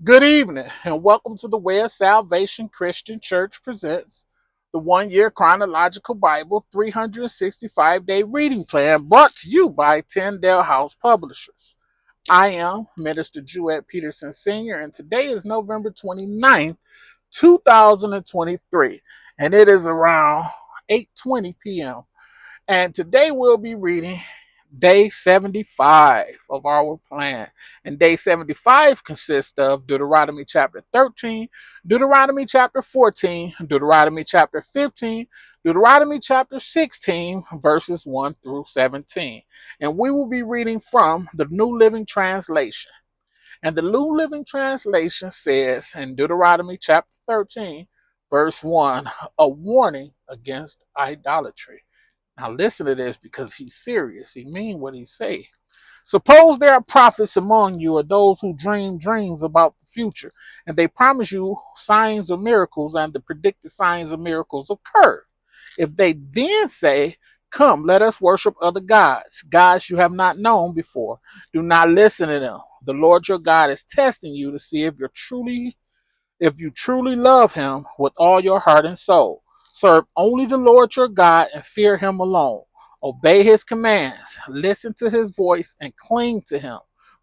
Good evening, and welcome to the Way of Salvation Christian Church presents the 1 year Chronological Bible 365-day reading plan brought to you by Tyndale House Publishers. I am Minister Jewett Peterson Sr., and today is November 29th, 2023, and it is around 8:20 p.m. And today we'll be reading day 75 of our plan. And day 75 consists of Deuteronomy chapter 13, Deuteronomy chapter 14, Deuteronomy chapter 15, Deuteronomy chapter 16, verses 1 through 17. And we will be reading from the New Living Translation. And the New Living Translation says in Deuteronomy chapter 13, verse 1, a warning against idolatry. Now listen to this because he's serious. He mean what he say. Suppose there are prophets among you or those who dream dreams about the future, and they promise you signs or miracles, and the predicted signs or miracles occur. If they then say, come, let us worship other gods, gods you have not known before, do not listen to them. The Lord your God is testing you to see if you truly love him with all your heart and soul. Serve only the Lord your God and fear him alone. Obey his commands, listen to his voice, and cling to him.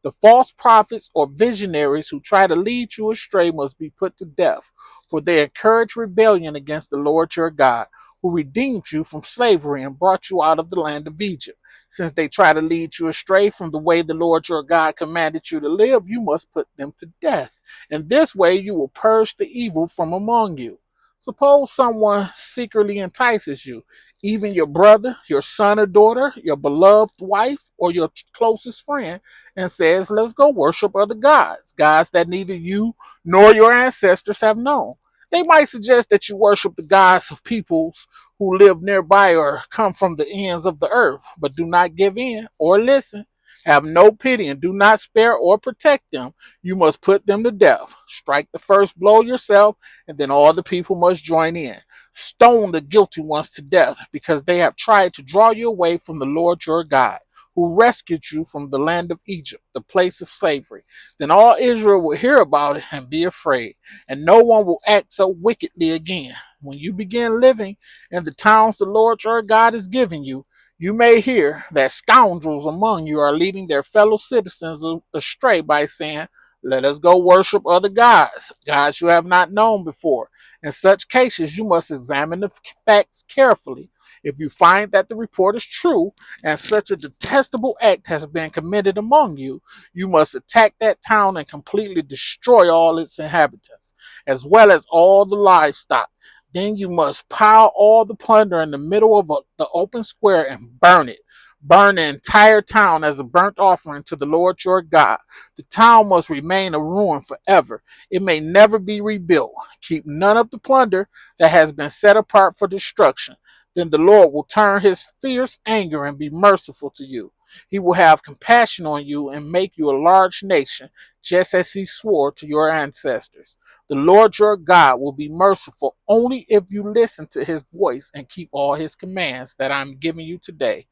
The false prophets or visionaries who try to lead you astray must be put to death, for they encourage rebellion against the Lord your God, who redeemed you from slavery and brought you out of the land of Egypt. Since they try to lead you astray from the way the Lord your God commanded you to live, you must put them to death. In this way, you will purge the evil from among you. Suppose someone secretly entices you, even your brother, your son or daughter, your beloved wife, or your closest friend, and says, let's go worship other gods, gods that neither you nor your ancestors have known. They might suggest that you worship the gods of peoples who live nearby or come from the ends of the earth, but do not give in or listen. Have no pity and do not spare or protect them. You must put them to death. Strike the first blow yourself, and then all the people must join in. Stone the guilty ones to death, because they have tried to draw you away from the Lord your God, who rescued you from the land of Egypt, the place of slavery. Then all Israel will hear about it and be afraid, and no one will act so wickedly again. When you begin living in the towns the Lord your God is giving you, you may hear that scoundrels among you are leading their fellow citizens astray by saying, let us go worship other gods, gods you have not known before. In such cases, you must examine the facts carefully. If you find that the report is true and such a detestable act has been committed among you, you must attack that town and completely destroy all its inhabitants, as well as all the livestock. Then you must pile all the plunder in the middle of the open square and burn it. Burn the entire town as a burnt offering to the Lord your God. The town must remain a ruin forever. It may never be rebuilt. Keep none of the plunder that has been set apart for destruction. Then the Lord will turn his fierce anger and be merciful to you. He will have compassion on you and make you a large nation, just as he swore to your ancestors. The Lord your God will be merciful only if you listen to his voice and keep all his commands that I'm giving you today,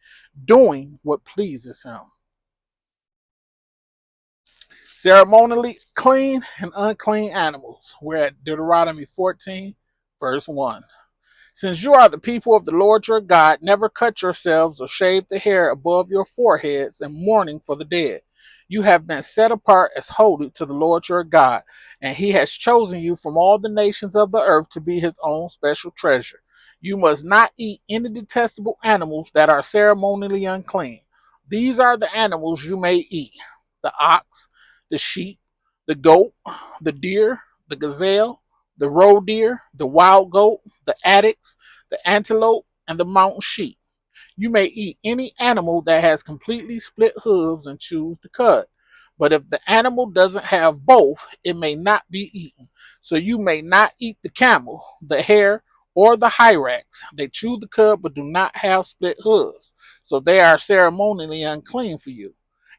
doing what pleases him. Ceremonially clean and unclean animals. We're at Deuteronomy 14, verse 1. Since you are the people of the Lord your God, never cut yourselves or shave the hair above your foreheads in mourning for the dead. You have been set apart as holy to the Lord your God, and he has chosen you from all the nations of the earth to be his own special treasure. You must not eat any detestable animals that are ceremonially unclean. These are the animals you may eat: the ox, the sheep, the goat, the deer, the gazelle, the roe deer, the wild goat, the addax, the antelope, and the mountain sheep. You may eat any animal that has completely split hooves and choose to cut. But if the animal doesn't have both, it may not be eaten. So you may not eat the camel, the hare, or the hyrax. They chew the cud but do not have split hooves. So they are ceremonially unclean for you.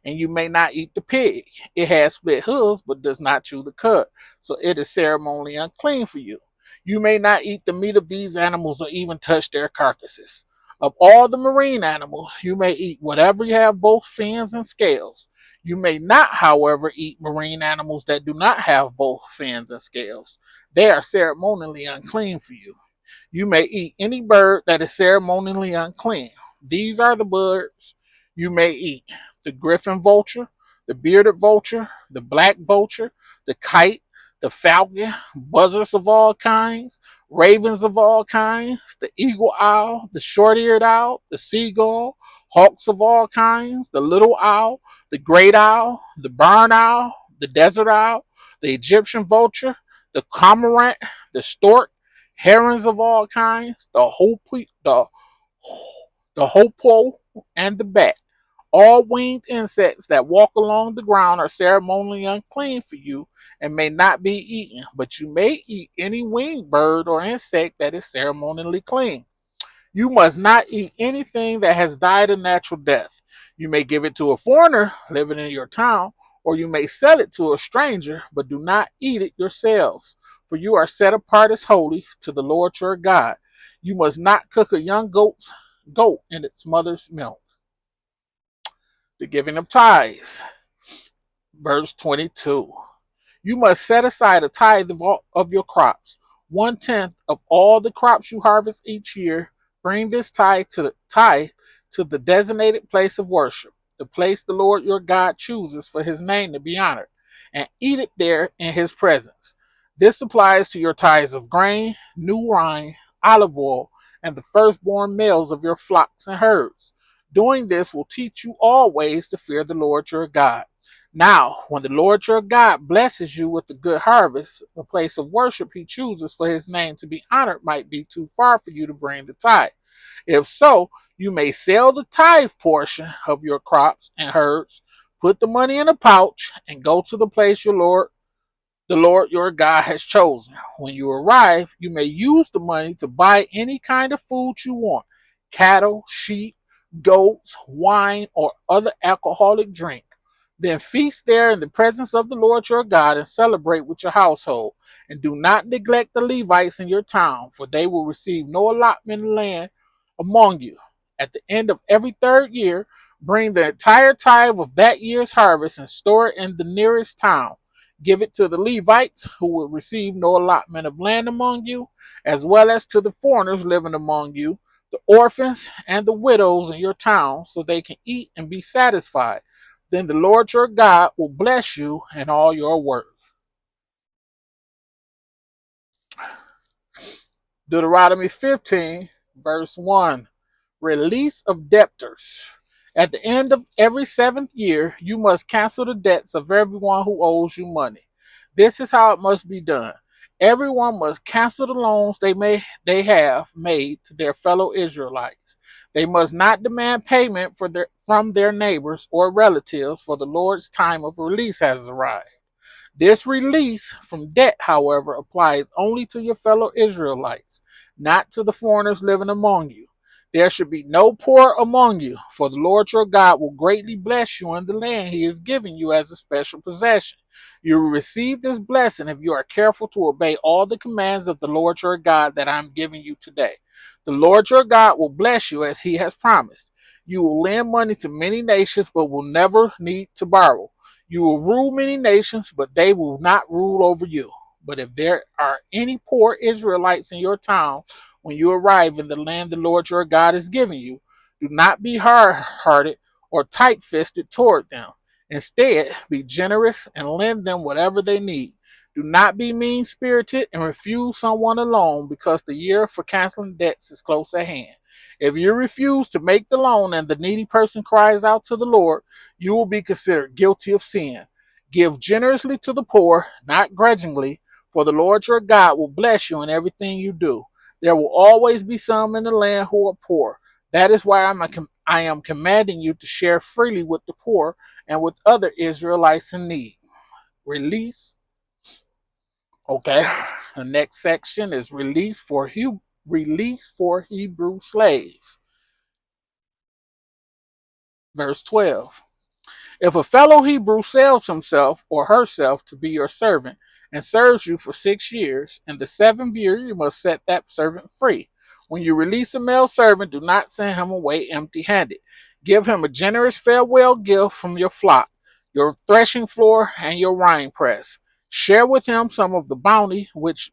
And you may not eat the pig. It has split hooves but does not chew the cud. So it is ceremonially unclean for you. You may not eat the meat of these animals or even touch their carcasses. Of all the marine animals, you may eat whatever you have both fins and scales. You may not, however, eat marine animals that do not have both fins and scales. They are ceremonially unclean for you. You may eat any bird that is ceremonially unclean. These are the birds you may eat: the griffin vulture, the bearded vulture, the black vulture, the kite, the falcon, buzzards of all kinds, ravens of all kinds, the eagle owl, the short eared owl, the seagull, hawks of all kinds, the little owl, the great owl, the barn owl, the desert owl, the Egyptian vulture, the cormorant, the stork, herons of all kinds, the hoopoe, and the bat. All winged insects that walk along the ground are ceremonially unclean for you and may not be eaten, but you may eat any winged bird or insect that is ceremonially clean. You must not eat anything that has died a natural death. You may give it to a foreigner living in your town, or you may sell it to a stranger, but do not eat it yourselves, for you are set apart as holy to the Lord your God. You must not cook a young goat in its mother's milk. The giving of tithes. Verse 22. You must set aside a tithe of your crops, 1/10 of all the crops you harvest each year. Bring this tithe to the designated place of worship, the place the Lord your God chooses for his name to be honored, and eat it there in his presence. This applies to your tithes of grain, new wine, olive oil, and the firstborn males of your flocks and herds. Doing this will teach you always to fear the Lord your God. Now, when the Lord your God blesses you with a good harvest, the place of worship he chooses for his name to be honored might be too far for you to bring the tithe. If so, you may sell the tithe portion of your crops and herds, put the money in a pouch, and go to the place the Lord your God has chosen. When you arrive, you may use the money to buy any kind of food you want: cattle, sheep, goats, wine, or other alcoholic drink. Then feast there in the presence of the Lord your God and celebrate with your household. And do not neglect the Levites in your town, for they will receive no allotment of land among you. At the end of every third year, bring the entire tithe of that year's harvest and store it in the nearest town. Give it to the Levites, who will receive no allotment of land among you, as well as to the foreigners living among you, the orphans and the widows in your town, so they can eat and be satisfied. Then the Lord your God will bless you in all your work. Deuteronomy 15, verse 1. Release of debtors. At the end of every seventh year, you must cancel the debts of everyone who owes you money. This is how it must be done. Everyone must cancel the loans they have made to their fellow Israelites. They must not demand payment from their neighbors or relatives, for the Lord's time of release has arrived. This release from debt, however, applies only to your fellow Israelites, not to the foreigners living among you. There should be no poor among you, for the Lord your God will greatly bless you in the land he is giving you as a special possession. You will receive this blessing if you are careful to obey all the commands of the Lord your God that I am giving you today. The Lord your God will bless you as he has promised. You will lend money to many nations, but will never need to borrow. You will rule many nations, but they will not rule over you. But if there are any poor Israelites in your town when you arrive in the land the Lord your God is giving you, do not be hard-hearted or tight-fisted toward them. Instead, be generous and lend them whatever they need. Do not be mean-spirited and refuse someone a loan, because the year for canceling debts is close at hand. If you refuse to make the loan and the needy person cries out to the Lord, you will be considered guilty of sin. Give generously to the poor, not grudgingly, for the Lord your God will bless you in everything you do. There will always be some in the land who are poor. That is why I am commanding you to share freely with the poor and with other Israelites in need. Release. Okay. The next section is release for Hebrew slaves. Verse 12. If a fellow Hebrew sells himself or herself to be your servant and serves you for 6 years, in the seventh year you must set that servant free. When you release a male servant, do not send him away empty handed. Give him a generous farewell gift from your flock. your threshing floor, and your wine press. Share with him some of the bounty with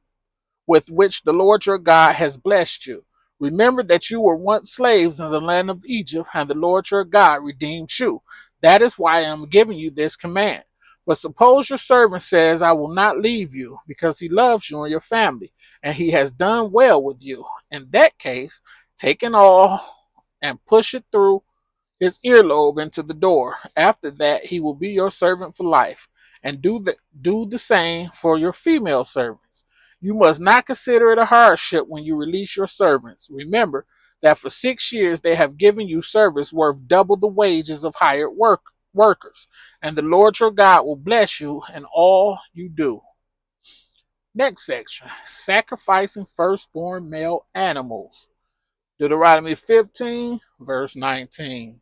which the Lord your God has blessed you. Remember that you were once slaves in the land of Egypt, and the Lord your God redeemed you. That is why I am giving you this command. But suppose your servant says, I will not leave you, because he loves you and your family, and he has done well with you. In that case, take an awl and push it through his earlobe into the door. After that, he will be your servant for life. And do the same for your female servants. You must not consider it a hardship when you release your servants. Remember that for 6 years they have given you service worth double the wages of hired workers. And the Lord your God will bless you in all you do. Next section, sacrificing firstborn male animals. Deuteronomy 15, verse 19.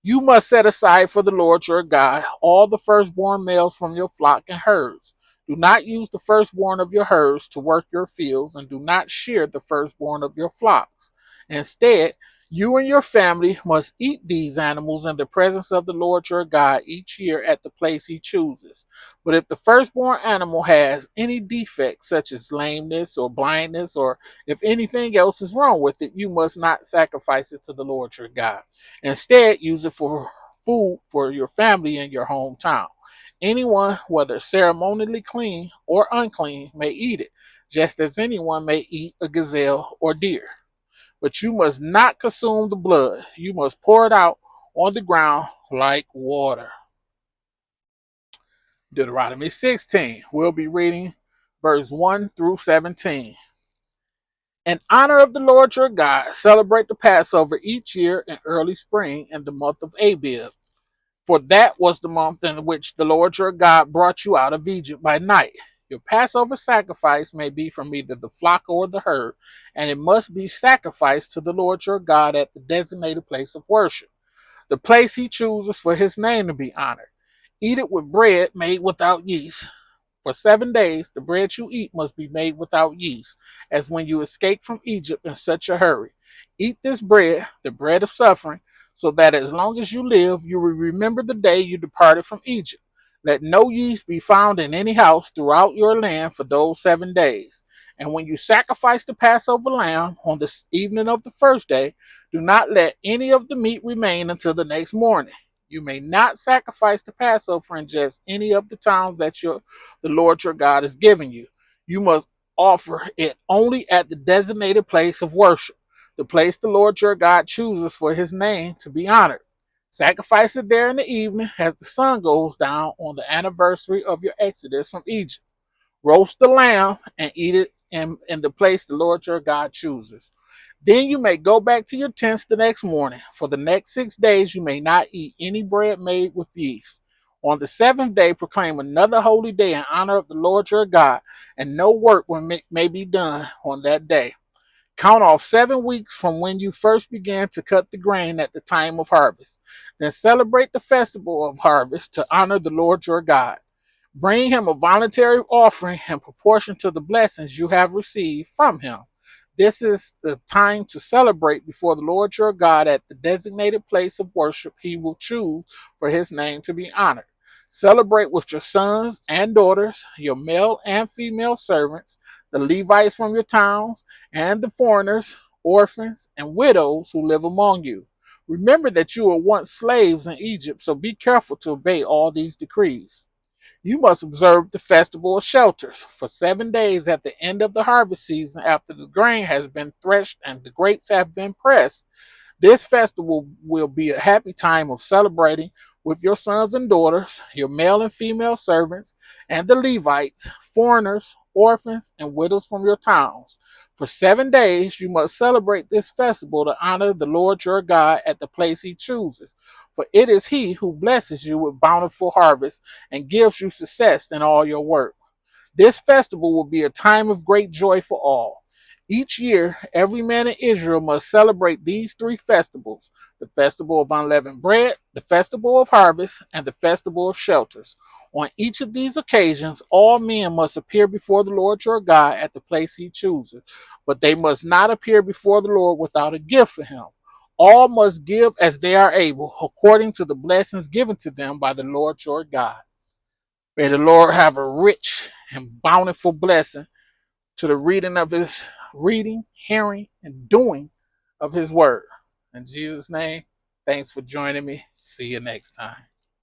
You must set aside for the Lord your God all the firstborn males from your flock and herds. Do not use the firstborn of your herds to work your fields, and do not shear the firstborn of your flocks. Instead, you and your family must eat these animals in the presence of the Lord your God each year at the place he chooses. But if the firstborn animal has any defect, such as lameness or blindness, or if anything else is wrong with it, you must not sacrifice it to the Lord your God. Instead, use it for food for your family in your hometown. Anyone, whether ceremonially clean or unclean, may eat it, just as anyone may eat a gazelle or deer. But you must not consume the blood. You must pour it out on the ground like water. Deuteronomy 16. We'll be reading verse 1 through 17. In honor of the Lord your God, celebrate the Passover each year in early spring in the month of Abib. For that was the month in which the Lord your God brought you out of Egypt by night. Your Passover sacrifice may be from either the flock or the herd, and it must be sacrificed to the Lord your God at the designated place of worship, the place he chooses for his name to be honored. Eat it with bread made without yeast. For 7 days, the bread you eat must be made without yeast, as when you escaped from Egypt in such a hurry. Eat this bread, the bread of suffering, so that as long as you live, you will remember the day you departed from Egypt. Let no yeast be found in any house throughout your land for those 7 days. And when you sacrifice the Passover lamb on the evening of the first day, do not let any of the meat remain until the next morning. You may not sacrifice the Passover in just any of the towns that the Lord your God is giving you. You must offer it only at the designated place of worship, the place the Lord your God chooses for his name to be honored. Sacrifice it there in the evening as the sun goes down on the anniversary of your exodus from Egypt. Roast the lamb and eat it in the place the Lord your God chooses. Then you may go back to your tents the next morning. For the next 6 days you may not eat any bread made with yeast. On the seventh day proclaim another holy day in honor of the Lord your God, and no work may be done on that day. Count off 7 weeks from when you first began to cut the grain at the time of harvest. Then celebrate the festival of harvest to honor the Lord your God. Bring him a voluntary offering in proportion to the blessings you have received from him. This is the time to celebrate before the Lord your God at the designated place of worship he will choose for his name to be honored. Celebrate with your sons and daughters, your male and female servants, the Levites from your towns, and the foreigners, orphans, and widows who live among you. Remember that you were once slaves in Egypt, so be careful to obey all these decrees. You must observe the festival of shelters for 7 days at the end of the harvest season after the grain has been threshed and the grapes have been pressed. This festival will be a happy time of celebrating with your sons and daughters, your male and female servants, and the Levites, foreigners, orphans, and widows from your towns. For 7 days you must celebrate this festival to honor the Lord your God at the place he chooses. For it is he who blesses you with bountiful harvest and gives you success in all your work. This festival will be a time of great joy for all. Each year, every man in Israel must celebrate these three festivals: the festival of unleavened bread, the festival of harvest, and the festival of shelters. On each of these occasions, all men must appear before the Lord your God at the place he chooses, but they must not appear before the Lord without a gift for him. All must give as they are able, according to the blessings given to them by the Lord your God. May the Lord have a rich and bountiful blessing to the reading, hearing, and doing of his word. In Jesus' name, thanks for joining me. See you next time.